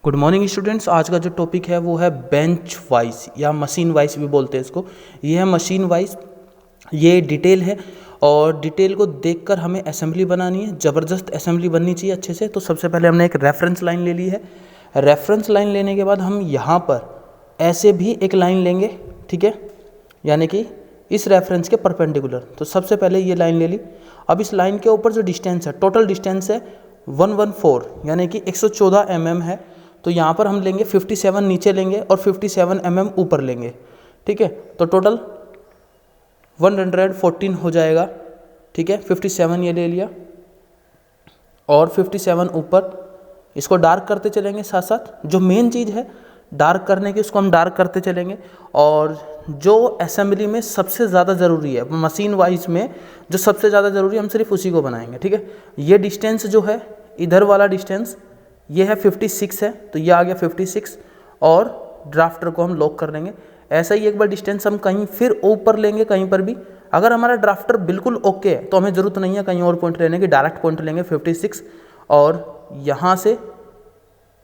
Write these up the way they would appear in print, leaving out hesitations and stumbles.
Good morning students. आज का जो टॉपिक है वो है बेंच वाइज या मशीन वाइज भी बोलते हैं इसको। ये है मशीन वाइज, ये डिटेल है और डिटेल को देखकर हमें असेंबली बनानी है। ज़बरदस्त असेंबली बननी चाहिए अच्छे से। तो सबसे पहले हमने एक रेफरेंस लाइन ले ली है। रेफरेंस लाइन लेने के बाद हम यहाँ पर ऐसे भी एक लाइन लेंगे, ठीक है, यानी कि इस रेफरेंस के परपेंडिकुलर। तो सबसे पहले ये लाइन ले ली। अब इस लाइन के ऊपर जो डिस्टेंस है, टोटल डिस्टेंस है 114 यानी कि 114 mm है। तो यहाँ पर हम लेंगे 57 नीचे लेंगे और 57 mm ऊपर लेंगे, ठीक है। तो टोटल 114 हो जाएगा, ठीक है। 57 ये ले लिया और 57 ऊपर। इसको डार्क करते चलेंगे साथ साथ। जो मेन चीज़ है डार्क करने की, उसको हम डार्क करते चलेंगे। और जो असेंबली में सबसे ज़्यादा ज़रूरी है, मशीन वाइज में जो सबसे ज़्यादा ज़रूरी है, हम सिर्फ उसी को बनाएंगे, ठीक है। ये डिस्टेंस जो है, इधर वाला डिस्टेंस ये है 56 है, तो ये आ गया 56 और ड्राफ्टर को हम लॉक कर लेंगे। ऐसा ही एक बार डिस्टेंस हम कहीं फिर ऊपर लेंगे, कहीं पर भी। अगर हमारा ड्राफ्टर बिल्कुल ओके है तो हमें ज़रूरत नहीं है कहीं और पॉइंट लेने की, डायरेक्ट पॉइंट लेंगे 56 और यहाँ से,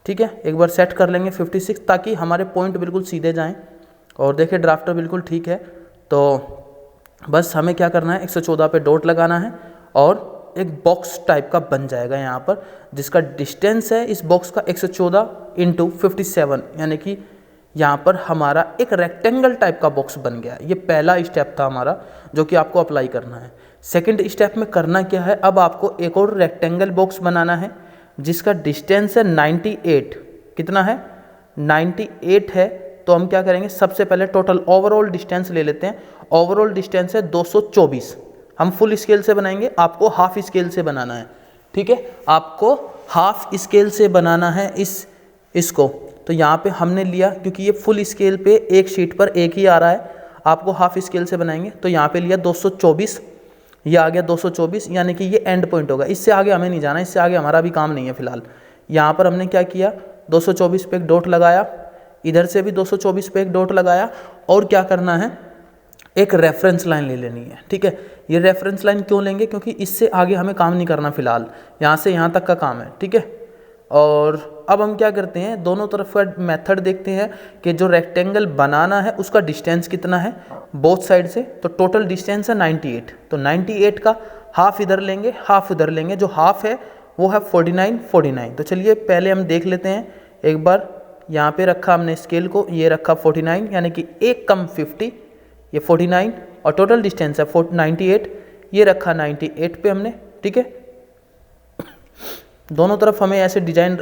ठीक है, एक बार सेट कर लेंगे 56 ताकि हमारे पॉइंट बिल्कुल सीधे जाएं। और देखिए ड्राफ्टर बिल्कुल ठीक है। तो बस हमें क्या करना है, 114 पे डॉट लगाना है और एक बॉक्स टाइप का बन जाएगा यहाँ पर, जिसका डिस्टेंस है इस बॉक्स का 114 इंटू 57, यानी कि यहाँ पर हमारा एक रेक्टेंगल टाइप का बॉक्स बन गया। ये पहला स्टेप था हमारा जो कि आपको अप्लाई करना है। सेकंड स्टेप में करना क्या है, अब आपको एक और रेक्टेंगल बॉक्स बनाना है जिसका डिस्टेंस है 98। कितना है? 98 है। तो हम क्या करेंगे, सबसे पहले टोटल ओवरऑल डिस्टेंस ले लेते हैं। ओवरऑल डिस्टेंस है 224। हम फुल स्केल से बनाएंगे, आपको हाफ स्केल से बनाना है, ठीक है। आपको हाफ स्केल से बनाना है इसको। तो यहाँ पे हमने लिया, क्योंकि ये फुल स्केल पे एक शीट पर एक ही आ रहा है, आपको हाफ स्केल से बनाएंगे। तो यहाँ पे लिया 224, ये आ गया 224, यानी कि ये एंड पॉइंट होगा। इससे आगे हमें नहीं जाना, इससे आगे हमारा भी काम नहीं है फिलहाल। यहाँ पर हमने क्या किया, 224 पे एक डॉट लगाया, इधर से भी 224 पे एक डॉट लगाया। और क्या करना है, एक रेफरेंस लाइन ले लेनी है, ठीक है। ये रेफरेंस लाइन क्यों लेंगे, क्योंकि इससे आगे हमें काम नहीं करना फिलहाल, यहाँ से यहाँ तक का काम है, ठीक है। और अब हम क्या करते हैं, दोनों तरफ का मेथड देखते हैं कि जो रेक्टेंगल बनाना है उसका डिस्टेंस कितना है बोथ साइड से। तो टोटल डिस्टेंस है 98, तो 98 का हाफ इधर लेंगे, हाफ इधर लेंगे। जो हाफ है वो है 49। तो चलिए पहले हम देख लेते हैं एक बार। यहाँ पे रखा हमने स्केल को, ये रखा 49, यानी कि एक कम 50, ये 49 और टोटल डिस्टेंस है 98, ये रखा 98 पे हमने, ठीक है। दोनों तरफ हमें ऐसे डिजाइन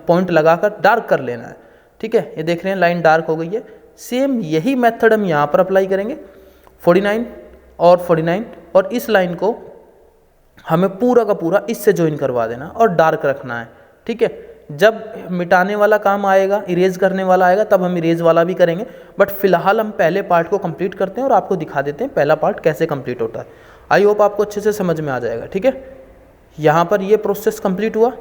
पॉइंट लगाकर डार्क कर लेना है, ठीक है। ये देख रहे हैं लाइन डार्क हो गई है। सेम यही मेथड हम यहाँ पर अप्लाई करेंगे, 49 और 49, और इस लाइन को हमें पूरा का पूरा इससे ज्वाइन करवा देना और डार्क रखना है, ठीक है। जब मिटाने वाला काम आएगा, इरेज करने वाला आएगा, तब हम इरेज वाला भी करेंगे। बट फिलहाल हम पहले पार्ट को कंप्लीट करते हैं और आपको दिखा देते हैं पहला पार्ट कैसे कंप्लीट होता है। आई होप आपको अच्छे से समझ में आ जाएगा, ठीक है। यहाँ पर ये प्रोसेस कंप्लीट हुआ,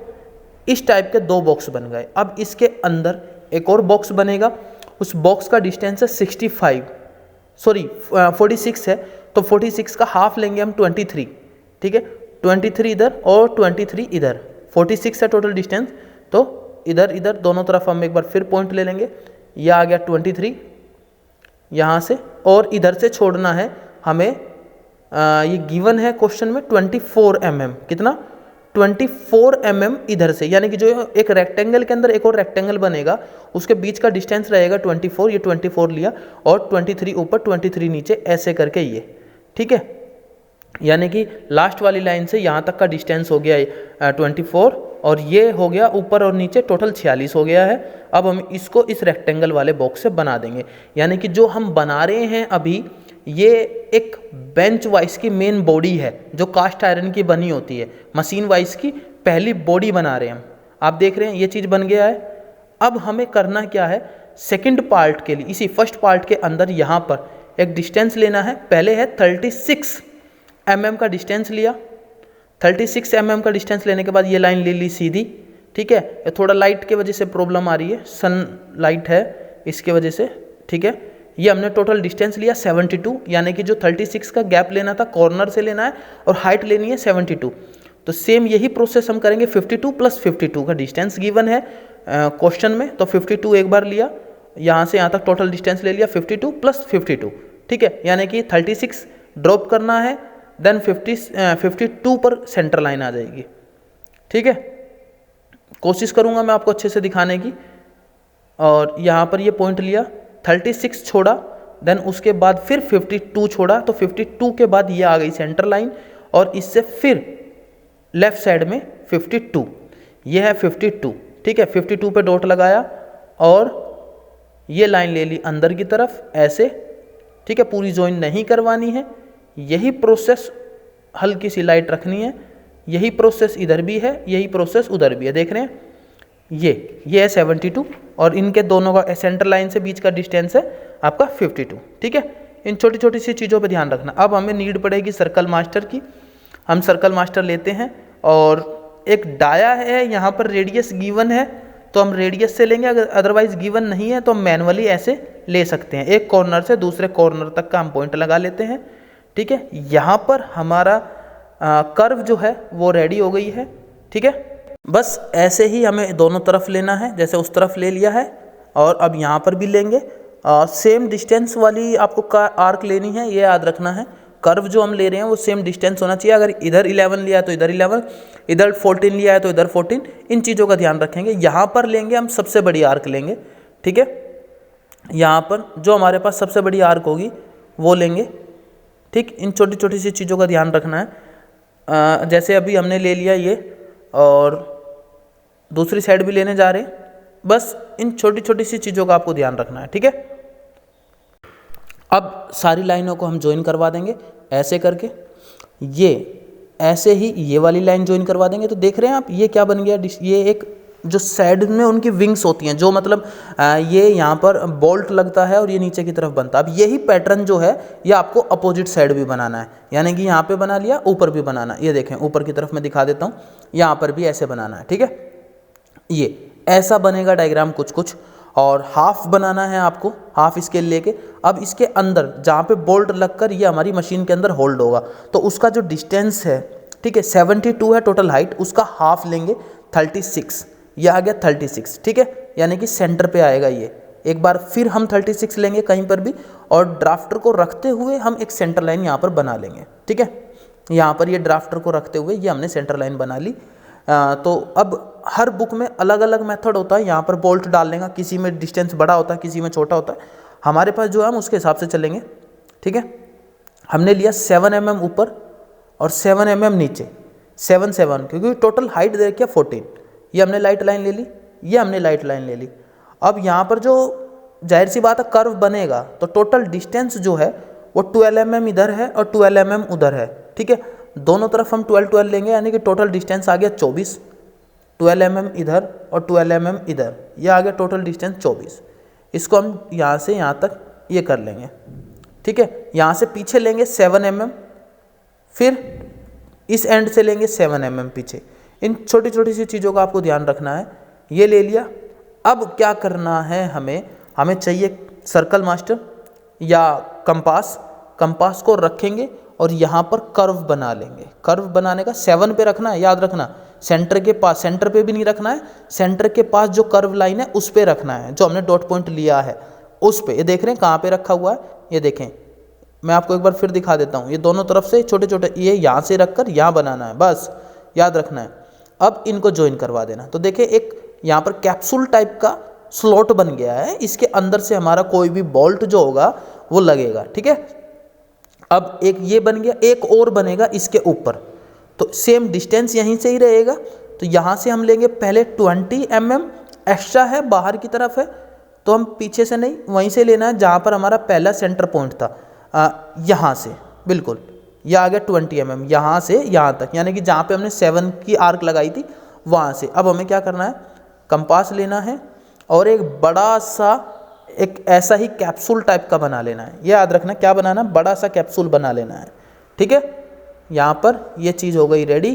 इस टाइप के दो बॉक्स बन गए। अब इसके अंदर एक और बॉक्स बनेगा, उस बॉक्स का डिस्टेंस है 46 है। तो 46 का हाफ लेंगे हम 23, ठीक है। 23 इधर और 23 इधर, 46 है टोटल डिस्टेंस। तो इधर दोनों तरफ हम एक बार फिर पॉइंट ले लेंगे। यह आ गया 23 यहाँ से, और इधर से छोड़ना है हमें, ये गिवन है क्वेश्चन में 24 mm। कितना? 24 mm इधर से, यानी कि जो एक रेक्टेंगल के अंदर एक और रेक्टेंगल बनेगा, उसके बीच का डिस्टेंस रहेगा 24। ये 24 लिया और 23 ऊपर 23 नीचे, ऐसे करके ये, ठीक है। यानी कि लास्ट वाली लाइन से यहाँ तक का डिस्टेंस हो गया 24, और ये हो गया ऊपर और नीचे टोटल 46 हो गया है। अब हम इसको इस रेक्टेंगल वाले बॉक्स से बना देंगे। यानी कि जो हम बना रहे हैं अभी, ये एक बेंच वाइज की मेन बॉडी है जो कास्ट आयरन की बनी होती है। मशीन वाइज की पहली बॉडी बना रहे हैं हम। आप देख रहे हैं ये चीज़ बन गया है। अब हमें करना क्या है, सेकंड पार्ट के लिए, इसी फर्स्ट पार्ट के अंदर यहाँ पर एक डिस्टेंस लेना है। पहले है 36 mm का डिस्टेंस लिया, 36 mm का डिस्टेंस लेने के बाद ये लाइन ले ली सीधी, ठीक है। ये थोड़ा लाइट के वजह से प्रॉब्लम आ रही है, सन लाइट है इसके वजह से, ठीक है। ये हमने टोटल डिस्टेंस लिया 72, यानी कि जो 36 का गैप लेना था कॉर्नर से लेना है और हाइट लेनी है 72। तो सेम यही प्रोसेस हम करेंगे। 52 + 52 का डिस्टेंस गिवन है, क्वेश्चन में, तो 52 एक बार लिया, यहाँ से यहाँ तक टोटल डिस्टेंस ले लिया 52 प्लस 52, ठीक है, यानी कि 36 ड्रॉप करना है, देन 52 पर सेंटर लाइन आ जाएगी, ठीक है। कोशिश करूँगा मैं आपको अच्छे से दिखाने की। और यहाँ पर ये पॉइंट लिया, 36 छोड़ा, देन उसके बाद फिर 52 छोड़ा, तो 52 के बाद ये आ गई सेंटर लाइन, और इससे फिर लेफ्ट साइड में 52, ये है 52, ठीक है। 52 पे डॉट लगाया और ये लाइन ले ली अंदर की तरफ ऐसे, ठीक है, पूरी ज्वाइन नहीं करवानी है। यही प्रोसेस, हल्की सी लाइट रखनी है, यही प्रोसेस इधर भी है, यही प्रोसेस उधर भी है, देख रहे हैं, ये है 72, और इनके दोनों का सेंटर लाइन से बीच का डिस्टेंस है आपका 52, ठीक है। इन छोटी छोटी सी चीज़ों पे ध्यान रखना। अब हमें नीड पड़ेगी सर्कल मास्टर की। हम सर्कल मास्टर लेते हैं, और एक डाया है, यहाँ पर रेडियस गिवन है तो हम रेडियस से लेंगे, अगर अदरवाइज गिवन नहीं है तो हम मैनुअली ऐसे ले सकते हैं। एक कॉर्नर से दूसरे कॉर्नर तक का हम पॉइंट लगा लेते हैं, ठीक है। यहाँ पर हमारा कर्व जो है वो रेडी हो गई है, ठीक है। बस ऐसे ही हमें दोनों तरफ लेना है, जैसे उस तरफ ले लिया है, और अब यहाँ पर भी लेंगे। सेम डिस्टेंस वाली आपको आर्क लेनी है, ये याद रखना है। कर्व जो हम ले रहे हैं वो सेम डिस्टेंस होना चाहिए। अगर इधर 11 लिया है तो इधर 11, इधर 14 लिया है तो इधर 14, इन चीज़ों का ध्यान रखेंगे। यहाँ पर लेंगे हम सबसे बड़ी आर्क लेंगे, ठीक है। यहाँ पर जो हमारे पास सबसे बड़ी आर्क होगी वो लेंगे, ठीक। इन छोटी छोटी सी चीज़ों का ध्यान रखना है। जैसे अभी हमने ले लिया ये, और दूसरी साइड भी लेने जा रहे हैं। बस इन छोटी छोटी सी चीज़ों का आपको ध्यान रखना है, ठीक है। अब सारी लाइनों को हम ज्वाइन करवा देंगे ऐसे करके, ये ऐसे ही ये वाली लाइन ज्वाइन करवा देंगे। तो देख रहे हैं आप, ये क्या बन गया, ये एक जो साइड में उनकी विंग्स होती हैं, जो मतलब ये यहाँ पर बोल्ट लगता है और ये नीचे की तरफ बनता है। अब यही पैटर्न जो है ये आपको अपोजिट साइड भी बनाना है, यानी कि यहाँ पे बना लिया, ऊपर भी बनाना है। ये देखें, ऊपर की तरफ मैं दिखा देता हूँ, यहाँ पर भी ऐसे बनाना है, ठीक है। ये ऐसा बनेगा डायग्राम कुछ कुछ। और हाफ बनाना है आपको, हाफ स्केल लेके। अब इसके अंदर जहाँ पे बोल्ट लगकर ये हमारी मशीन के अंदर होल्ड होगा, तो उसका जो डिस्टेंस है, ठीक है, 72 है टोटल हाइट, उसका हाफ लेंगे 36, ये आ गया 36, ठीक है, यानी कि सेंटर पे आएगा ये। एक बार फिर हम 36 लेंगे कहीं पर भी, और ड्राफ्टर को रखते हुए हम एक सेंटर लाइन यहाँ पर बना लेंगे, ठीक है। यहाँ पर ये ड्राफ्टर को रखते हुए ये हमने सेंटर लाइन बना ली। तो अब हर बुक में अलग अलग मेथड होता है, यहाँ पर बोल्ट डालने का, किसी में डिस्टेंस बड़ा होता है, किसी में छोटा होता है। हमारे पास जो है हम उसके हिसाब से चलेंगे, ठीक है। हमने लिया 7 mm ऊपर और 7 mm नीचे, 7 क्योंकि टोटल हाइट दे रखी है 14। ये हमने लाइट लाइन ले ली, ये हमने लाइट लाइन ले ली। अब यहाँ पर जो जाहिर सी बात है कर्व बनेगा, तो टोटल डिस्टेंस जो है वो 12 mm इधर है और 12 mm उधर है, ठीक है। दोनों तरफ हम 12 लेंगे, यानी कि टोटल डिस्टेंस आ गया 24, 12 mm इधर और 12 mm इधर, ये आ गया टोटल डिस्टेंस 24। इसको हम यहाँ से यहाँ तक ये कर लेंगे, ठीक है। यहाँ से पीछे लेंगे 7 mm, फिर इस एंड से लेंगे 7 mm पीछे। इन छोटी छोटी सी चीज़ों का आपको ध्यान रखना है। ये ले लिया। अब क्या करना है, हमें चाहिए सर्कल मास्टर या कंपास को रखेंगे और यहाँ पर कर्व बना लेंगे। कर्व बनाने का 7 पे रखना है, याद रखना। सेंटर के पास, सेंटर पे भी नहीं रखना है, सेंटर के पास जो कर्व लाइन है उस पे रखना है, जो हमने डॉट पॉइंट लिया है उस पे। ये देख रहे हैं कहाँ पे रखा हुआ है, ये देखें, मैं आपको एक बार फिर दिखा देता हूँ। ये दोनों तरफ से छोटे छोटे, ये यहाँ से रखकर यहाँ बनाना है, बस याद रखना है। अब इनको ज्वाइन करवा देना। तो देखिए एक यहाँ पर कैप्सूल टाइप का स्लॉट बन गया है, इसके अंदर से हमारा कोई भी बोल्ट जो होगा वो लगेगा, ठीक है। अब एक ये बन गया, एक और बनेगा इसके ऊपर, तो सेम डिस्टेंस यहीं से ही रहेगा। तो यहाँ से हम लेंगे पहले 20 mm, एक्स्ट्रा है बाहर की तरफ है, तो हम पीछे से नहीं वहीं से लेना है जहाँ पर हमारा पहला सेंटर पॉइंट था। यहाँ से बिल्कुल यह आ गया 20 mm, यहाँ से यहाँ तक, यानी कि जहाँ पे हमने 7 की आर्क लगाई थी वहाँ से। अब हमें क्या करना है, कंपास लेना है और एक बड़ा सा एक ऐसा ही कैप्सूल टाइप का बना लेना है। ये याद रखना, क्या बनाना, बड़ा सा कैप्सूल बना लेना है, ठीक है। यहाँ पर ये चीज़ हो गई रेडी।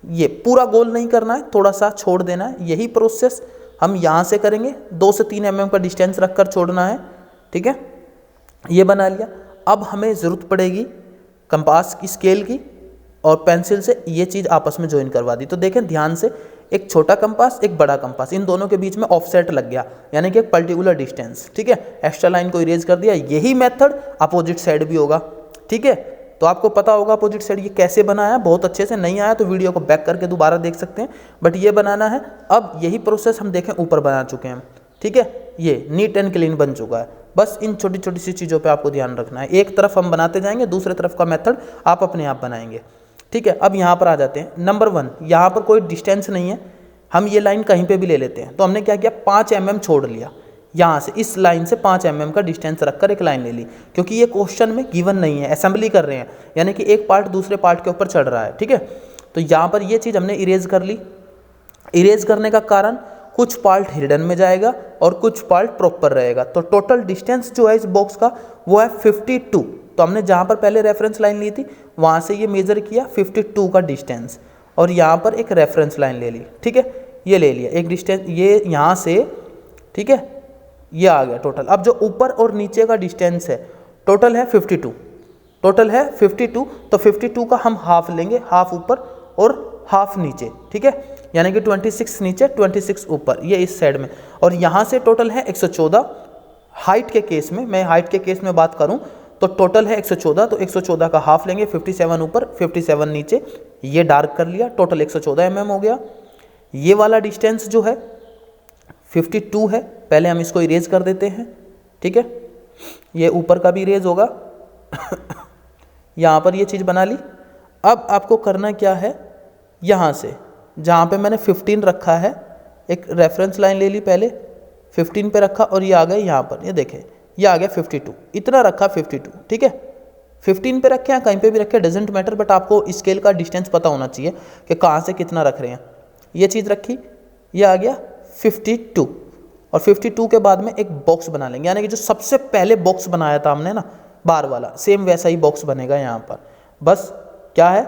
ये पूरा गोल नहीं करना है, थोड़ा सा छोड़ देना है। यही प्रोसेस हम यहाँ से करेंगे, 2 से 3 mm का डिस्टेंस रखकर छोड़ना है, ठीक है। ये बना लिया। अब हमें ज़रूरत पड़ेगी कंपास की, स्केल की और पेंसिल से ये चीज़ आपस में ज्वाइन करवा दी। तो देखें ध्यान से, एक छोटा कंपास एक बड़ा कंपास, इन दोनों के बीच में ऑफसेट लग गया, यानी कि एक पर्टिकुलर डिस्टेंस, ठीक है। एक्स्ट्रा लाइन को इरेज कर दिया। यही मेथड अपोजिट साइड भी होगा, ठीक है। तो आपको पता होगा अपोजिट साइड ये कैसे बनाया, बहुत अच्छे से। नहीं आया तो वीडियो को बैक करके दोबारा देख सकते हैं, बट ये बनाना है। अब यही प्रोसेस हम देखें ऊपर बना चुके हैं, ठीक है। ये नीट एंड क्लीन बन चुका है। बस इन छोटी छोटी सी चीज़ों पे आपको ध्यान रखना है। एक तरफ हम बनाते जाएंगे, दूसरे तरफ का मेथड आप अपने आप बनाएंगे, ठीक है। अब यहाँ पर आ जाते हैं। नंबर 1, यहाँ पर कोई डिस्टेंस नहीं है, हम ये लाइन कहीं पे भी ले लेते हैं। तो हमने क्या किया, 5 mm छोड़ लिया यहाँ से, इस लाइन से 5 mm का डिस्टेंस रखकर एक लाइन ले ली, क्योंकि ये क्वेश्चन में गिवन नहीं है, असेंबली कर रहे हैं, यानी कि एक पार्ट दूसरे पार्ट के ऊपर चढ़ रहा है, ठीक है। तो यहाँ पर ये चीज़ हमने इरेज कर ली। इरेज करने का कारण, कुछ पार्ट हिडन में जाएगा और कुछ पार्ट प्रॉपर रहेगा। तो टोटल डिस्टेंस जो है इस बॉक्स का वो है 52। तो हमने जहाँ पर पहले रेफरेंस लाइन ली थी वहाँ से ये मेजर किया 52 का डिस्टेंस, और यहाँ पर एक रेफरेंस लाइन ले ली, ठीक है। ये ले लिया एक डिस्टेंस, ये यहाँ से, ठीक है, ये आ गया टोटल। अब जो ऊपर और नीचे का डिस्टेंस है टोटल है 52, टोटल है 52। तो 52 का हम हाफ लेंगे, हाफ ऊपर और हाफ नीचे, ठीक है, यानी कि 26 नीचे 26 ऊपर, ये इस साइड में। और यहाँ से टोटल है 114। हाइट के केस में, मैं हाइट के केस में बात करूँ तो टोटल है 114, तो 114 का हाफ लेंगे, 57 ऊपर 57 नीचे, ये डार्क कर लिया, टोटल 114 mm हो गया। ये वाला डिस्टेंस जो है 52 है, पहले हम इसको इरेज कर देते हैं, ठीक है। ये ऊपर का भी इरेज होगा। यहाँ पर ये चीज़ बना ली। अब आपको करना क्या है, यहाँ से जहाँ पे मैंने 15 रखा है, एक रेफरेंस लाइन ले ली, पहले 15 पे रखा और ये आ गए यहाँ पर, ये देखें ये आ गया 52, इतना रखा 52, ठीक है। 15 पे रखे या कहीं पे भी रखे, डजेंट मैटर, बट आपको स्केल का डिस्टेंस पता होना चाहिए कि कहाँ से कितना रख रहे हैं। ये चीज़ रखी, ये आ गया 52, और 52 के बाद में एक बॉक्स बना लेंगे, यानी कि जो सबसे पहले बॉक्स बनाया था हमने ना बार वाला, सेम वैसा ही बॉक्स बनेगा यहाँ पर। बस क्या है,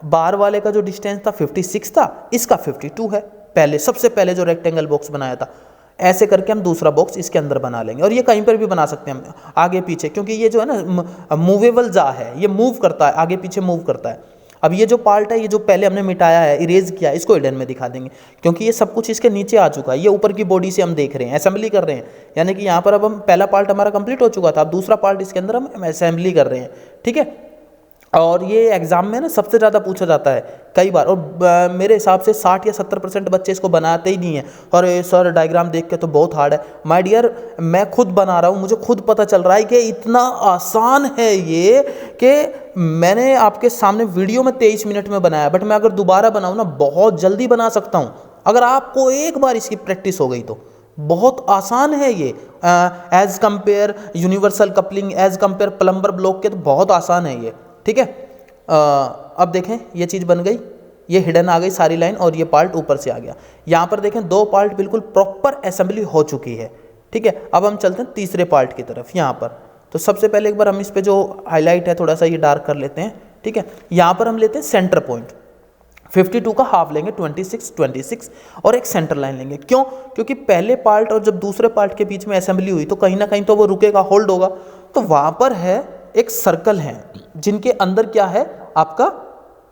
बार वाले का जो डिस्टेंस था 56 था, इसका 52 है, पहले सबसे पहले जो रेक्टेंगल बॉक्स बनाया था। ऐसे करके हम दूसरा बॉक्स इसके अंदर बना लेंगे, और ये कहीं पर भी बना सकते हैं हम आगे पीछे, क्योंकि ये जो है ना मूवेबल जा है, ये मूव करता है, आगे पीछे मूव करता है। अब ये जो पार्ट है, ये जो पहले हमने मिटाया है, इरेज किया, इसको हिडन में दिखा देंगे, क्योंकि ये सब कुछ इसके नीचे आ चुका है। ये ऊपर की बॉडी से हम देख रहे हैं, असेंबली कर रहे हैं, यानी कि यहाँ पर अब हम पहला पार्ट हमारा कंप्लीट हो चुका था, अब दूसरा पार्ट इसके अंदर हम असेंबली कर रहे हैं, ठीक है। और ये एग्जाम में ना सबसे ज़्यादा पूछा जाता है कई बार, और मेरे हिसाब से 60 या 70% बच्चे इसको बनाते ही नहीं है। और सर डायग्राम देख के तो बहुत हार्ड है। माय डियर, मैं खुद बना रहा हूँ, मुझे खुद पता चल रहा है कि इतना आसान है ये, कि मैंने आपके सामने वीडियो में 23 मिनट में बनाया, बट मैं अगर दोबारा बनाऊँ ना बहुत जल्दी बना सकता हूँ, अगर आपको एक बार इसकी प्रैक्टिस हो गई तो। बहुत आसान है ये, as compare universal coupling, as compare plumber block के, तो बहुत आसान है ये, ठीक है। अब देखें ये चीज़ बन गई, ये हिडन आ गई सारी लाइन, और ये पार्ट ऊपर से आ गया। यहाँ पर देखें 2 पार्ट बिल्कुल प्रॉपर असेंबली हो चुकी है, ठीक है। अब हम चलते हैं तीसरे पार्ट की तरफ। यहाँ पर तो सबसे पहले एक बार हम इस पे जो हाईलाइट है थोड़ा सा ये डार्क कर लेते हैं, ठीक है। यहाँ पर हम लेते हैं सेंटर पॉइंट, 52 का हाफ लेंगे 26 और एक सेंटर लाइन लेंगे। क्यों? क्योंकि पहले पार्ट और जब दूसरे पार्ट के बीच में असेंबली हुई तो कहीं ना कहीं तो वो रुकेगा, होल्ड होगा। तो वहाँ पर है एक सर्कल है जिनके अंदर क्या है, आपका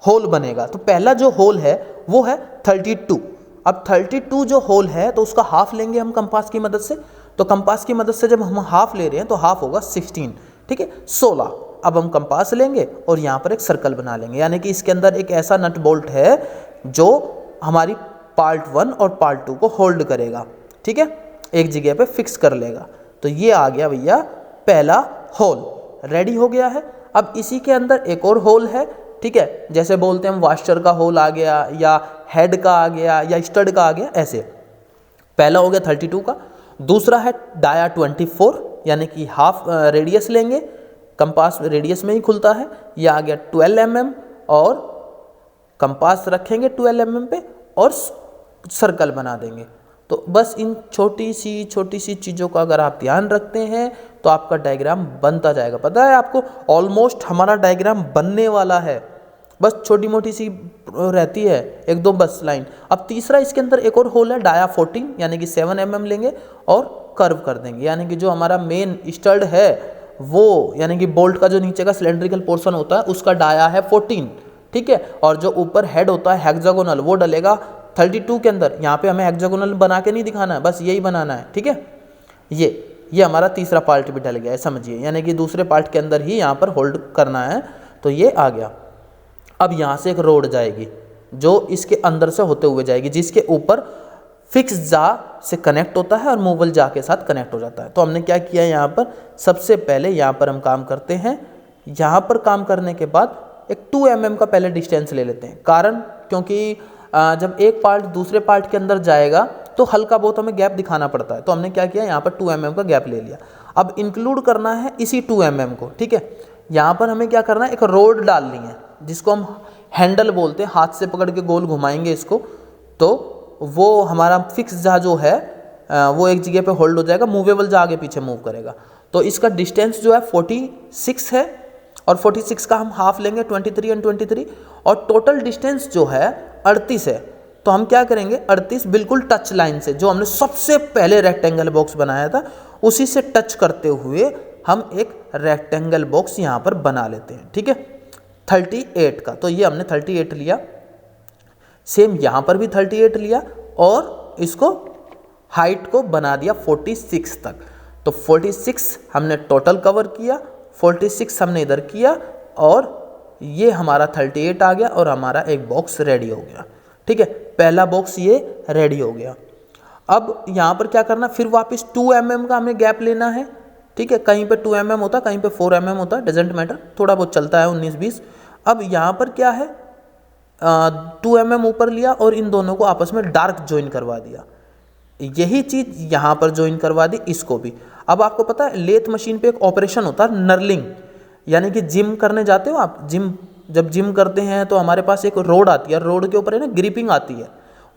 होल बनेगा। तो पहला जो होल है वो है 32। अब 32 जो होल है तो उसका हाफ लेंगे हम कंपास की मदद से। तो कंपास की मदद से जब हम हाफ ले रहे हैं तो हाफ होगा 16, ठीक है, 16। अब हम कंपास लेंगे और यहाँ पर एक सर्कल बना लेंगे, यानी कि इसके अंदर एक ऐसा नट बोल्ट है जो हमारी पार्ट 1 और पार्ट 2 को होल्ड करेगा, ठीक है, एक जगह पे फिक्स कर लेगा। तो ये आ गया भैया पहला होल, रेडी हो गया है। अब इसी के अंदर एक और होल है, ठीक है, जैसे बोलते हैं हम वाशर का होल आ गया, या हेड का आ गया, या स्टड का आ गया, ऐसे। पहला हो गया 32 का, दूसरा है डाया 24, यानी कि हाफ रेडियस लेंगे, कंपास रेडियस में ही खुलता है। यह आ गया 12 mm और कंपास रखेंगे 12 mm पे और सर्कल बना देंगे। तो बस इन छोटी सी चीज़ों का अगर आप ध्यान रखते हैं तो आपका डायग्राम बनता जाएगा। पता है आपको, ऑलमोस्ट हमारा डायग्राम बनने वाला है, बस छोटी मोटी सी रहती है, 1-2 बस लाइन। अब तीसरा इसके अंदर एक और होल है डाया 14, यानी कि 7 mm लेंगे और कर्व कर देंगे, यानी कि जो हमारा मेन स्टड है वो, यानी कि बोल्ट का जो नीचे का सिलेंड्रिकल पोर्शन होता है उसका डाया है 14, ठीक है, और जो ऊपर हेड होता है हेक्सागोनल वो डलेगा 32 के अंदर यहाँ पे हमें हेक्सागोनल बना के नहीं दिखाना है, बस यही बनाना है, ठीक है। ये हमारा तीसरा पार्ट भी डल गया है, समझिए, यानी कि दूसरे पार्ट के अंदर ही यहाँ पर होल्ड करना है, तो ये आ गया। अब यहाँ से एक रोड जाएगी जो इसके अंदर से होते हुए जाएगी, जिसके ऊपर फिक्स जा से कनेक्ट होता है और मूवल जा के साथ कनेक्ट हो जाता है। तो हमने क्या किया यहाँ पर, सबसे पहले यहाँ पर हम काम करते हैं। यहाँ पर काम करने के बाद एक 2 mm का पहले डिस्टेंस ले लेते हैं, कारण क्योंकि जब एक पार्ट दूसरे पार्ट के अंदर जाएगा तो हल्का बहुत हमें गैप दिखाना पड़ता है। तो हमने क्या किया, यहाँ पर 2 mm का गैप ले लिया। अब इंक्लूड करना है इसी 2 mm को, ठीक है। यहाँ पर हमें क्या करना है, एक रोड डालनी है जिसको हम हैंडल बोलते हैं, हाथ से पकड़ के गोल घुमाएंगे इसको, तो वो हमारा फिक्स जा जो है वो एक जगह पे होल्ड हो जाएगा, मूवेबल जा आगे पीछे मूव करेगा। तो इसका डिस्टेंस जो है 46 है और 46 का हम हाफ लेंगे, 23 और 23, और टोटल डिस्टेंस जो है 38 है। तो हम क्या करेंगे, 38 बिल्कुल टच लाइन से, जो हमने सबसे पहले रेक्टेंगल बॉक्स बनाया था उसी से टच करते हुए हम एक रेक्टेंगल बॉक्स यहाँ पर बना लेते हैं, ठीक है, 38 का। तो ये हमने 38 लिया, सेम यहाँ पर भी 38 लिया और इसको हाइट को बना दिया 46 तक। तो 46 हमने टोटल कवर किया, 46 हमने इधर किया और ये हमारा 38 आ गया और हमारा एक बॉक्स रेडी हो गया, ठीक है। पहला बॉक्स ये रेडी हो गया। अब यहाँ पर क्या करना, फिर वापस 2 mm का हमें गैप लेना है, ठीक है। कहीं पे 2 mm होता, कहीं पे 4 mm होता, डजेंट मैटर, थोड़ा बहुत चलता है 19-20। अब यहाँ पर क्या है, 2 mm ऊपर लिया और इन दोनों को आपस में डार्क ज्वाइन करवा दिया। यही चीज़ यहाँ पर ज्वाइन करवा दी इसको भी। अब आपको पता है लेथ मशीन पे एक ऑपरेशन होता है नर्लिंग, यानी कि जिम करने जाते हो आप, जब जिम करते हैं तो हमारे पास एक रोड आती है, रोड के ऊपर है ना ग्रिपिंग आती है,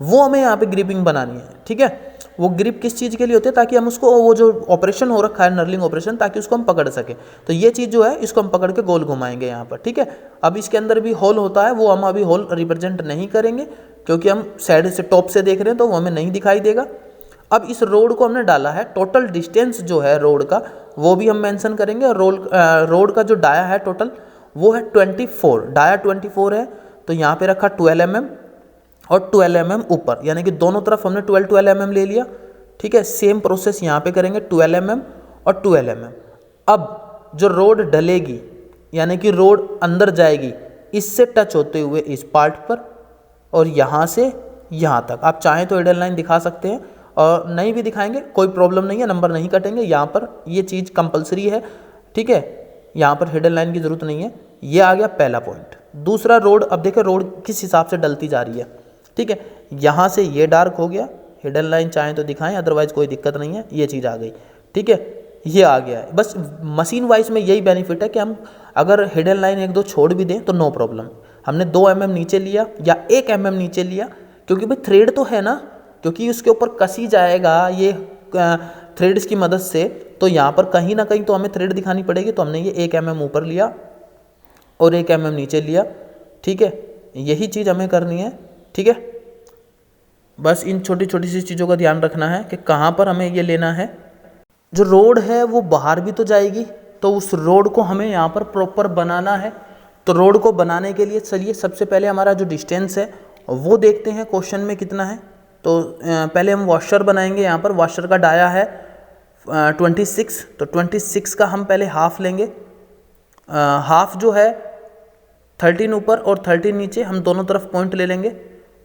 वो हमें यहाँ पे ग्रिपिंग बनानी है, ठीक है। वो ग्रिप किस चीज़ के लिए होती है, ताकि हम उसको, वो जो ऑपरेशन हो रखा है नर्लिंग ऑपरेशन, ताकि उसको हम पकड़ सके। तो ये चीज़ जो है इसको हम पकड़ के गोल घुमाएंगे यहाँ पर, ठीक है। अब इसके अंदर भी होल होता है, वो हम अभी होल रिप्रेजेंट नहीं करेंगे क्योंकि हम साइड से टॉप से देख रहे हैं तो वो हमें नहीं दिखाई देगा। अब इस रोड को हमने डाला है, टोटल डिस्टेंस जो है रोड का वो भी हम मेंशन करेंगे, और रोड का जो डाया है टोटल वो है 24, डाया 24 है। तो यहाँ पे रखा 12 mm और 12 mm ऊपर, यानी कि दोनों तरफ हमने 12 mm ले लिया, ठीक है। सेम प्रोसेस यहाँ पे करेंगे, 12 mm और 12 mm। अब जो रोड डलेगी, यानी कि रोड अंदर जाएगी, इससे टच होते हुए इस पार्ट पर और यहाँ से यहाँ तक। आप चाहें तो हिडन लाइन दिखा सकते हैं और नहीं भी दिखाएंगे कोई प्रॉब्लम नहीं है, नंबर नहीं कटेंगे। यहाँ पर ये चीज़ कंपलसरी है, ठीक है, यहाँ पर हिडन लाइन की ज़रूरत नहीं है। ये आ गया पहला पॉइंट। दूसरा रोड, अब देखिए रोड किस हिसाब से डलती जा रही है, ठीक है। यहाँ से ये डार्क हो गया, हिडन लाइन चाहें तो दिखाएं, अदरवाइज कोई दिक्कत नहीं है। ये चीज़ आ गई, ठीक है, ये आ गया है। बस मशीन वाइज में यही बेनिफिट है कि हम अगर हिडन लाइन 1-2 छोड़ भी दें तो नो प्रॉब्लम। हमने 2 mm नीचे लिया या 1 mm नीचे लिया, क्योंकि भाई थ्रेड तो है ना, क्योंकि उसके ऊपर कसी जाएगा ये थ्रेड्स की मदद से, तो यहाँ पर कहीं ना कहीं तो हमें थ्रेड दिखानी पड़ेगी। तो हमने ये 1 mm ऊपर लिया और 1 mm नीचे लिया, ठीक है। यही चीज़ हमें करनी है, ठीक है। बस इन छोटी छोटी सी चीज़ों का ध्यान रखना है कि कहाँ पर हमें ये लेना है। जो रोड है वो बाहर भी तो जाएगी, तो उस रोड को हमें यहाँ पर प्रॉपर बनाना है। तो रोड को बनाने के लिए चलिए सबसे पहले हमारा जो डिस्टेंस है वो देखते हैं क्वेश्चन में कितना है। तो पहले हम वॉशर बनाएंगे। यहाँ पर वॉशर का डाया है 26, तो 26 का हम पहले हाफ लेंगे। हाफ जो है 13 ऊपर और 13 नीचे, हम दोनों तरफ पॉइंट ले लेंगे।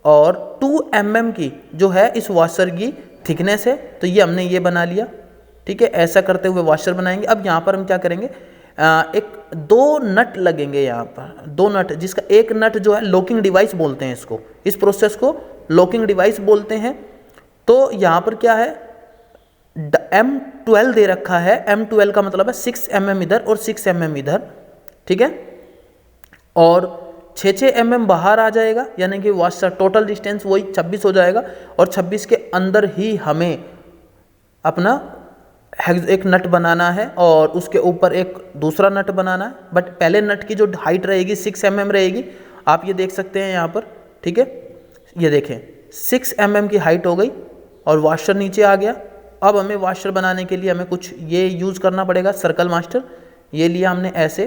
और 2 mm की जो है इस वॉशर की थिकनेस है, तो ये हमने ये बना लिया, ठीक है। ऐसा करते हुए वॉशर बनाएंगे। अब यहाँ पर हम क्या करेंगे, एक 2 नट लगेंगे यहाँ पर, 2 नट, जिसका एक नट जो है लॉकिंग डिवाइस बोलते हैं इसको, इस प्रोसेस को लॉकिंग डिवाइस बोलते हैं। तो यहाँ पर क्या है, M12 दे रखा है। M12 का मतलब है 6 mm इधर और 6 mm इधर, ठीक है। और 6 mm बाहर आ जाएगा, यानी कि वॉशर टोटल डिस्टेंस वही 26 हो जाएगा। और 26 के अंदर ही हमें अपना एक नट बनाना है और उसके ऊपर एक दूसरा नट बनाना है। बट पहले नट की जो हाइट रहेगी 6 mm रहेगी, आप ये देख सकते हैं यहाँ पर, ठीक है। ये देखें 6 mm की हाइट हो गई और वॉशर नीचे आ गया। अब हमें वॉशर बनाने के लिए हमें कुछ ये यूज़ करना पड़ेगा, सर्कल मास्टर। ये लिया हमने ऐसे,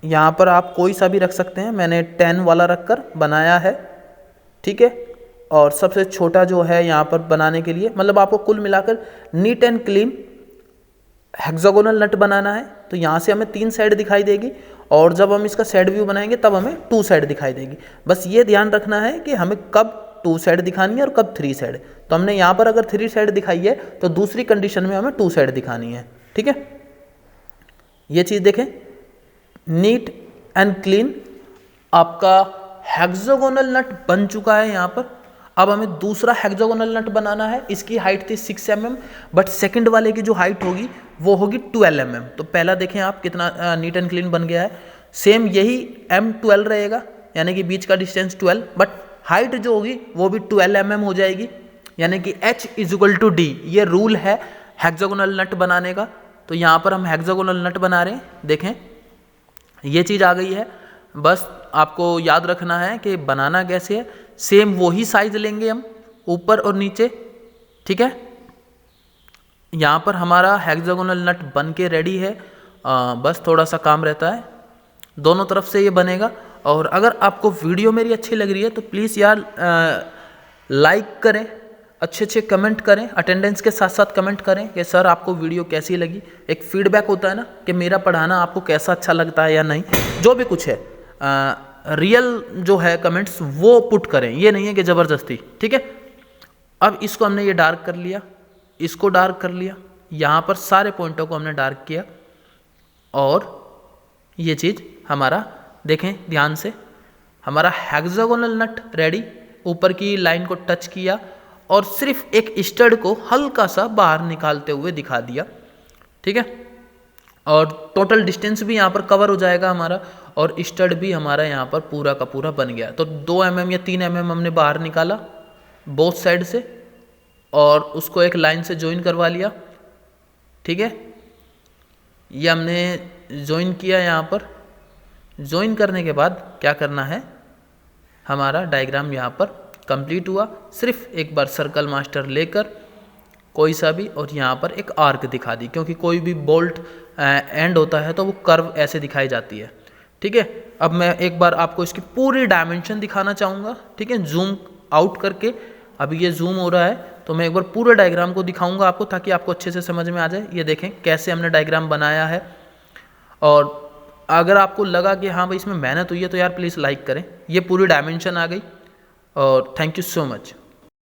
यहाँ पर आप कोई सा भी रख सकते हैं, मैंने 10 वाला रखकर बनाया है, ठीक है। और सबसे छोटा जो है यहाँ पर बनाने के लिए, मतलब आपको कुल मिलाकर neat and clean hexagonal nut बनाना है। तो यहाँ से हमें 3 साइड दिखाई देगी और जब हम इसका साइड व्यू बनाएंगे तब हमें 2 साइड दिखाई देगी। बस ये ध्यान रखना है कि हमें कब 2 साइड दिखानी है और कब 3 साइड। तो हमने यहाँ पर अगर 3 साइड दिखाई है तो दूसरी कंडीशन में हमें 2 साइड दिखानी है। ठीक है, ये चीज़ देखें, नीट एंड क्लीन आपका हेक्सागोनल नट बन चुका है यहाँ पर। अब हमें दूसरा हेक्सागोनल नट बनाना है। इसकी हाइट थी 6 mm, बट सेकंड वाले की जो हाइट होगी वो होगी 12 mm। तो पहला देखें आप कितना नीट एंड क्लीन बन गया है। सेम यही M12 रहेगा, यानी कि बीच का डिस्टेंस 12, बट हाइट जो होगी वो भी 12 mm हो जाएगी, यानी कि H = D। ये रूल है हेक्सागोनल नट बनाने का। तो यहाँ पर हम हेक्सागोनल नट बना रहे हैं, देखें ये चीज़ आ गई है। बस आपको याद रखना है कि बनाना कैसे है। सेम वही साइज लेंगे हम ऊपर और नीचे। ठीक है, यहाँ पर हमारा हेक्सागोनल नट बन के रेडी है। बस थोड़ा सा काम रहता है, दोनों तरफ से ये बनेगा। और अगर आपको वीडियो मेरी अच्छी लग रही है तो प्लीज़ यार लाइक करें, अच्छे कमेंट करें, अटेंडेंस के साथ साथ कमेंट करें कि सर आपको वीडियो कैसी लगी। एक फीडबैक होता है ना कि मेरा पढ़ाना आपको कैसा अच्छा लगता है या नहीं, जो भी कुछ है रियल जो है कमेंट्स वो पुट करें, ये नहीं है कि ज़बरदस्ती। ठीक है, अब इसको हमने ये डार्क कर लिया, इसको डार्क कर लिया, यहाँ पर सारे पॉइंटों को हमने डार्क किया और ये चीज़ हमारा देखें ध्यान से, हमारा हेक्सागोनल नट रेडी। ऊपर की लाइन को टच किया और सिर्फ एक स्टड को हल्का सा बाहर निकालते हुए दिखा दिया। ठीक है, और टोटल डिस्टेंस भी यहाँ पर कवर हो जाएगा हमारा और स्टड भी हमारा यहाँ पर पूरा का पूरा बन गया। तो 2 mm या 3 mm हमने बाहर निकाला बोथ साइड से और उसको एक लाइन से ज्वाइन करवा लिया। ठीक है, ये हमने ज्वाइन किया। यहाँ पर ज्वाइन करने के बाद क्या करना है, हमारा डायग्राम यहाँ पर कंप्लीट हुआ। सिर्फ एक बार सर्कल मास्टर लेकर कोई सा भी और यहाँ पर एक आर्क दिखा दी, क्योंकि कोई भी बोल्ट एंड होता है तो वो कर्व ऐसे दिखाई जाती है। ठीक है, अब मैं एक बार आपको इसकी पूरी डायमेंशन दिखाना चाहूँगा। ठीक है, जूम आउट करके, अभी ये जूम हो रहा है तो मैं एक बार पूरे डायग्राम को दिखाऊंगा आपको, ताकि आपको अच्छे से समझ में आ जाए। ये देखें कैसे हमने डायग्राम बनाया है। और अगर आपको लगा कि हाँ भाई इसमें मेहनत हुई है तो यार प्लीज़ लाइक करें। ये पूरी डायमेंशन आ गई और थैंक यू सो मच।